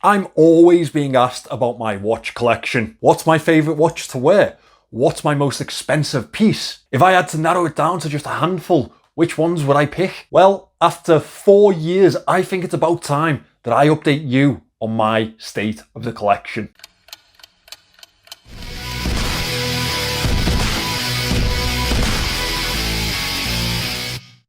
I'm always being asked about my watch collection. What's my favourite watch to wear? What's my most expensive piece? If I had to narrow it down to just a handful, which ones would I pick? Well, after 4 years, I think it's about time that I update you on my state of the collection.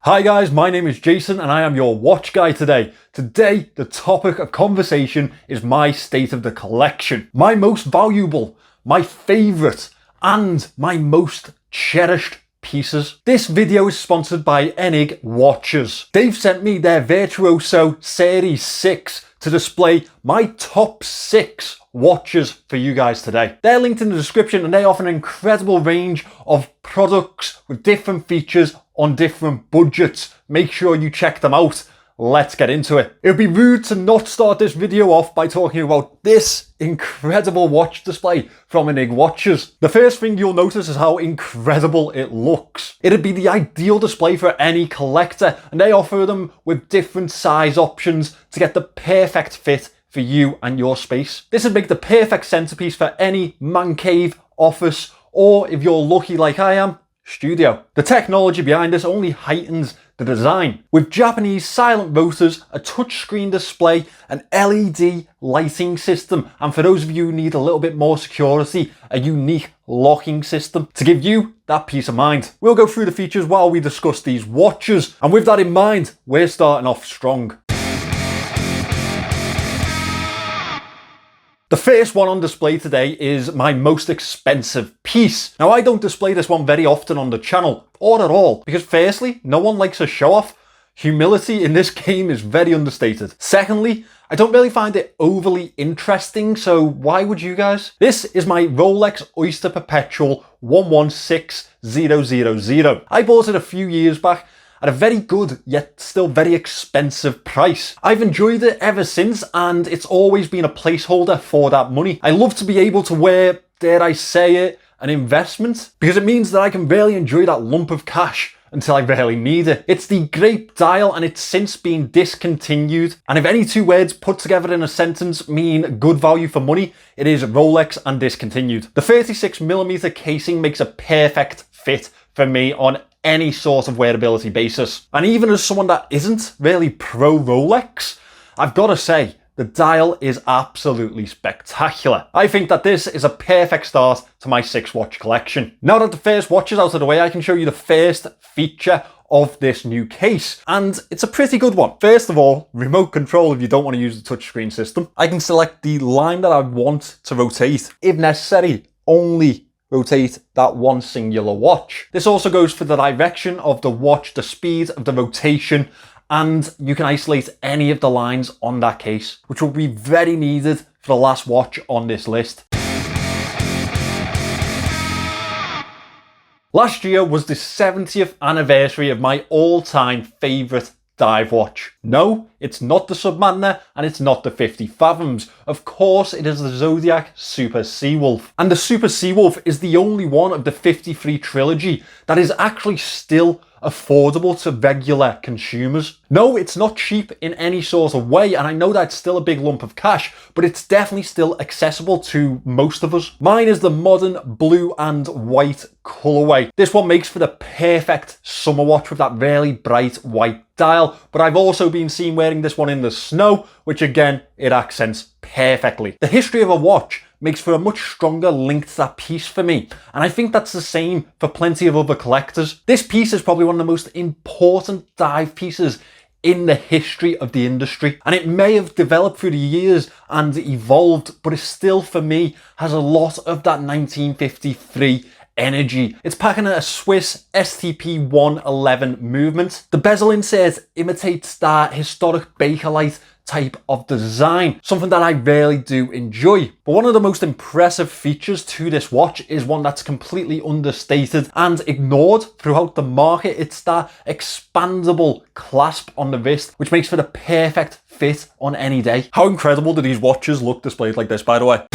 Hi guys, my name is Jason and I am your watch guy today. Today, the topic of conversation is my state of the collection. My most valuable, my favourite, and my most cherished pieces. This video is sponsored by Enig watches. They've sent me their Virtuoso Series 6 to display my top 6 watches for you guys today. They're linked in the description and they offer an incredible range of products with different features on different budgets. Make sure you check them out. Let's get into it. It would be rude to not start this video off by talking about this incredible watch display from Enig watches. The first thing you'll notice is how incredible it looks. It'd be the ideal display for any collector, and they offer them with different size options to get the perfect fit for you and your space. This would make the perfect centerpiece for any man cave, office, or if you're lucky like I am, studio. The technology behind this only heightens the design. With Japanese silent rotors, a touchscreen display, an LED lighting system, and for those of you who need a little bit more security, a unique locking system to give you that peace of mind. We'll go through the features while we discuss these watches, and with that in mind, we're starting off strong. The first one on display today is my most expensive piece. Now, I don't display this one very often on the channel, or at all, because firstly, no one likes a show off. Humility in this game is very understated. Secondly, I don't really find it overly interesting, so why would you guys? This is my Rolex Oyster Perpetual 116000. I bought it a few years back at a very good, yet still very expensive price. I've enjoyed it ever since, and it's always been a placeholder for that money. I love to be able to wear, dare I say it, an investment, because it means that I can really enjoy that lump of cash until I really need it. It's the great dial, and it's since been discontinued. And if any two words put together in a sentence mean good value for money, it is Rolex and discontinued. The 36mm casing makes a perfect fit for me on any sort of wearability basis. And even as someone that isn't really pro Rolex, I've got to say, the dial is absolutely spectacular. I think that this is a perfect start to my 6 watch collection. Now that the first watch is out of the way, I can show you the first feature of this new case, and it's a pretty good one. First of all, remote control if you don't want to use the touchscreen system. I can select the line that I want to rotate. If necessary, only rotate that one singular watch. This also goes for the direction of the watch, the speed of the rotation, and you can isolate any of the lines on that case, which will be very needed for the last watch on this list. Last year was the 70th anniversary of my all-time favourite dive watch. No, it's not the Submariner and it's not the 50 Fathoms. Of course, it is the Zodiac Super Seawolf. And the Super Seawolf is the only one of the 53 trilogy that is actually still affordable to regular consumers. No, it's not cheap in any sort of way, and I know that's still a big lump of cash, but it's definitely still accessible to most of us. Mine is the modern blue and white colorway. This one makes for the perfect summer watch with that really bright white dial, but I've also been seen wearing this one in the snow, which again, it accents perfectly. The history of a watch makes for a much stronger link to that piece for me, and I think that's the same for plenty of other collectors. This piece is probably one of the most important dive pieces in the history of the industry, and it may have developed through the years and evolved, but it still, for me, has a lot of that 1953 energy. It's packing a Swiss STP 111 movement. The bezel insert imitates that historic Bakelite type of design, something that I really do enjoy. But one of the most impressive features to this watch is one that's completely understated and ignored throughout the market. It's that expandable clasp on the wrist, which makes for the perfect fit on any day. How incredible do these watches look displayed like this, by the way?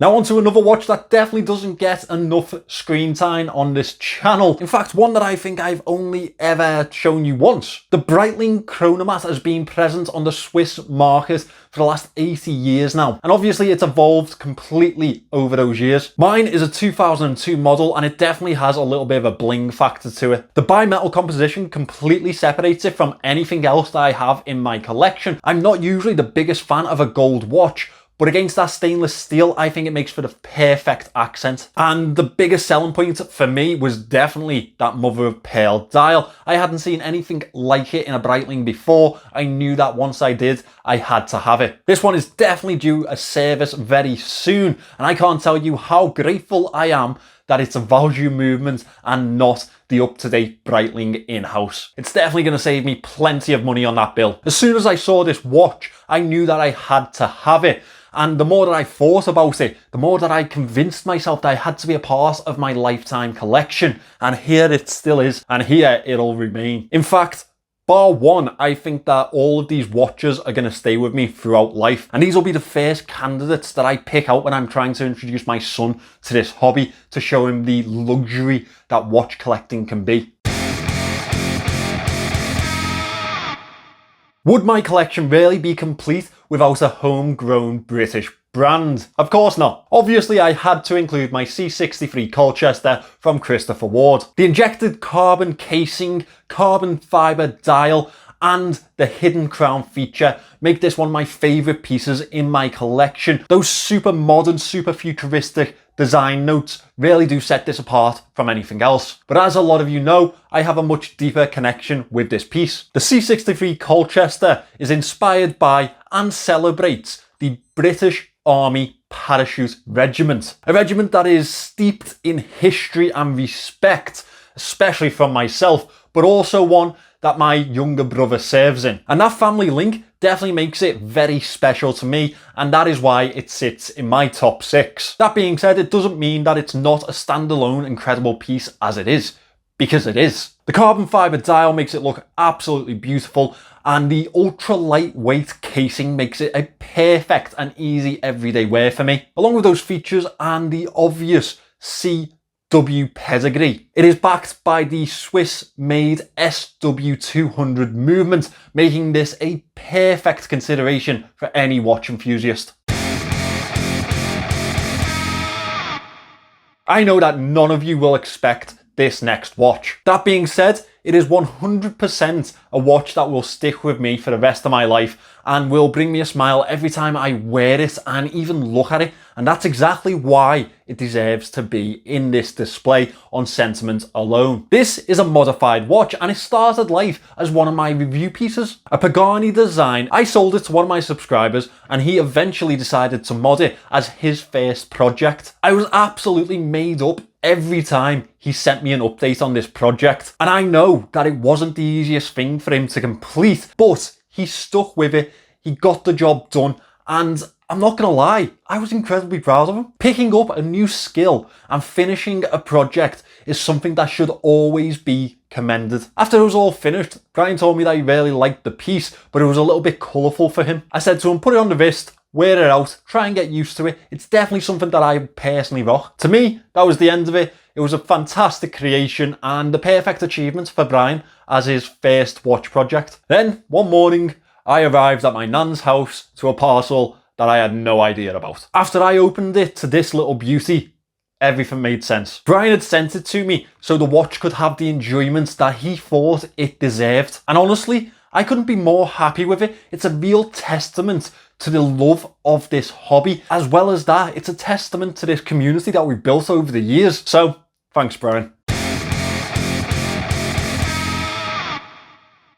Now on to another watch that definitely doesn't get enough screen time on this channel. In fact, one that I think I've only ever shown you once. The Breitling Chronomat has been present on the Swiss market for the last 80 years now. And obviously it's evolved completely over those years. Mine is a 2002 model and it definitely has a little bit of a bling factor to it. The bimetal composition completely separates it from anything else that I have in my collection. I'm not usually the biggest fan of a gold watch, but against that stainless steel, I think it makes for the perfect accent. And the biggest selling point for me was definitely that mother of pearl dial. I hadn't seen anything like it in a Breitling before. I knew that once I did, I had to have it. This one is definitely due a service very soon, and I can't tell you how grateful I am that it's a value movement and not the up-to-date Breitling in-house. It's definitely going to save me plenty of money on that bill. As soon as I saw this watch, I knew that I had to have it. And the more that I thought about it, the more that I convinced myself that I had to be a part of my lifetime collection. And here it still is, and here it'll remain. In fact, bar one, I think that all of these watches are going to stay with me throughout life. And these will be the first candidates that I pick out when I'm trying to introduce my son to this hobby, to show him the luxury that watch collecting can be. Would my collection really be complete without a homegrown British brand? Of course not. Obviously, I had to include my C63 Colchester from Christopher Ward. The injected carbon casing, carbon fibre dial, and the hidden crown feature make this one of my favourite pieces in my collection. Those super modern, super futuristic design notes really do set this apart from anything else. But as a lot of you know, I have a much deeper connection with this piece. The C63 Colchester is inspired by and celebrates the British Army Parachute Regiment. A regiment that is steeped in history and respect, especially from myself, but also one that my younger brother serves in. And that family link definitely makes it very special to me, and that is why it sits in my top 6. That being said, it doesn't mean that it's not a standalone incredible piece as it is, because it is. The carbon fibre dial makes it look absolutely beautiful, and the ultra lightweight casing makes it a perfect and easy everyday wear for me. Along with those features and the obvious CW pedigree, it is backed by the Swiss-made SW200 movement, making this a perfect consideration for any watch enthusiast. I know that none of you will expect this next watch. That being said, it is 100% a watch that will stick with me for the rest of my life and will bring me a smile every time I wear it and even look at it. And that's exactly why it deserves to be in this display on sentiment alone. This is a modified watch and it started life as one of my review pieces. A Pagani Design. I sold it to one of my subscribers and he eventually decided to mod it as his first project. I was absolutely made up every time he sent me an update on this project. And I know that it wasn't the easiest thing for him to complete, but he stuck with it, he got the job done, and I'm not gonna lie, I was incredibly proud of him. Picking up a new skill and finishing a project is something that should always be commended. After it was all finished, Brian told me that he really liked the piece, but it was a little bit colourful for him. I said to him, put it on the wrist, wear it out, try and get used to it. It's definitely something that I personally rock. To me, that was the end of it. It was a fantastic creation and the perfect achievement for Brian as his first watch project. Then, one morning, I arrived at my nan's house to a parcel that I had no idea about. After I opened it to this little beauty, everything made sense. Brian had sent it to me so the watch could have the enjoyment that he thought it deserved. And honestly, I couldn't be more happy with it. It's a real testament to the love of this hobby. As well as that, it's a testament to this community that we've built over the years. So, thanks, Brian.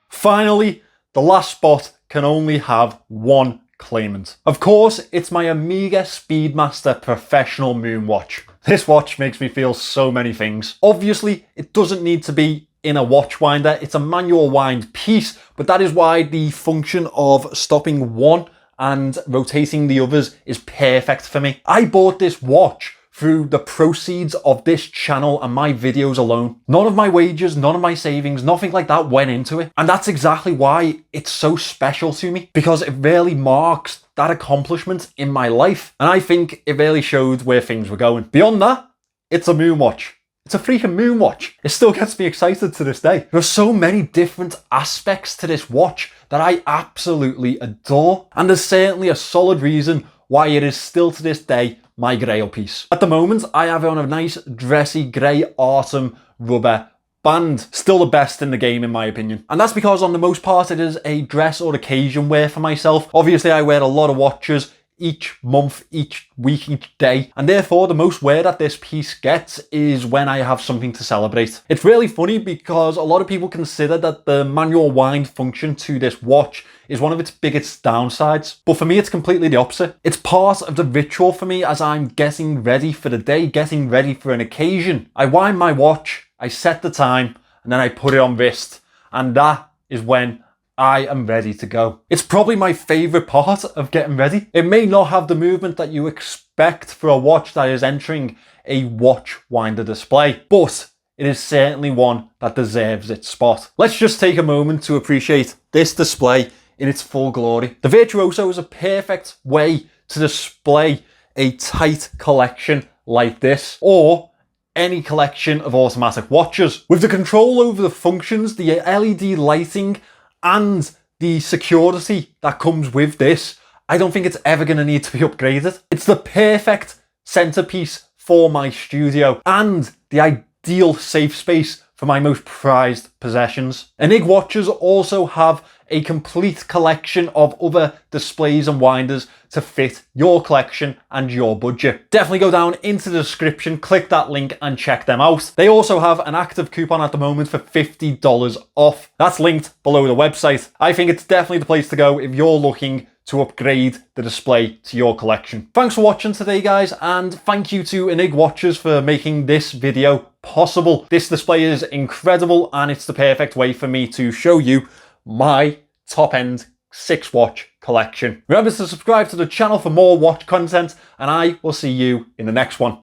Finally, the last spot can only have one claimant. Of course, it's my Omega Speedmaster Professional Moon Watch. This watch makes me feel so many things. Obviously, it doesn't need to be in a watch winder. It's a manual wind piece, but that is why the function of stopping one and rotating the others is perfect for me. I bought this watch through the proceeds of this channel and my videos alone. None of my wages, none of my savings, nothing like that went into it. And that's exactly why it's so special to me, because it really marks that accomplishment in my life. And I think it really showed where things were going. Beyond that, it's a moon watch. It's a freaking moon watch. It still gets me excited to this day. There are so many different aspects to this watch that I absolutely adore. And there's certainly a solid reason why it is still to this day my grail piece. At the moment, I have it on a nice dressy grey autumn rubber band. Still the best in the game in my opinion. And that's because on the most part it is a dress or occasion wear for myself. Obviously I wear a lot of watches each month, each week, each day, and therefore the most wear that this piece gets is when I have something to celebrate. It's really funny because a lot of people consider that the manual wind function to this watch is one of its biggest downsides, but for me it's completely the opposite. It's part of the ritual for me as I'm getting ready for the day, getting ready for an occasion. I wind my watch, I set the time, and then I put it on wrist, and that is when I am ready to go. It's probably my favourite part of getting ready. It may not have the movement that you expect for a watch that is entering a watch winder display, but it is certainly one that deserves its spot. Let's just take a moment to appreciate this display in its full glory. The Virtuoso is a perfect way to display a tight collection like this, or any collection of automatic watches. With the control over the functions, the LED lighting, and the security that comes with this, I don't think it's ever going to need to be upgraded. It's the perfect centerpiece for my studio and the ideal safe space for my most prized possessions. Enig watches also have a complete collection of other displays and winders to fit your collection and your budget. Definitely go down into the description, click that link and check them out. They also have an active coupon at the moment for $50 off. That's linked below the website. I think it's definitely the place to go if you're looking to upgrade the display to your collection. Thanks for watching today, guys, and thank you to Enig Watches for making this video possible. This display is incredible and it's the perfect way for me to show you my top-end 6-watch collection. Remember to subscribe to the channel for more watch content, and I will see you in the next one.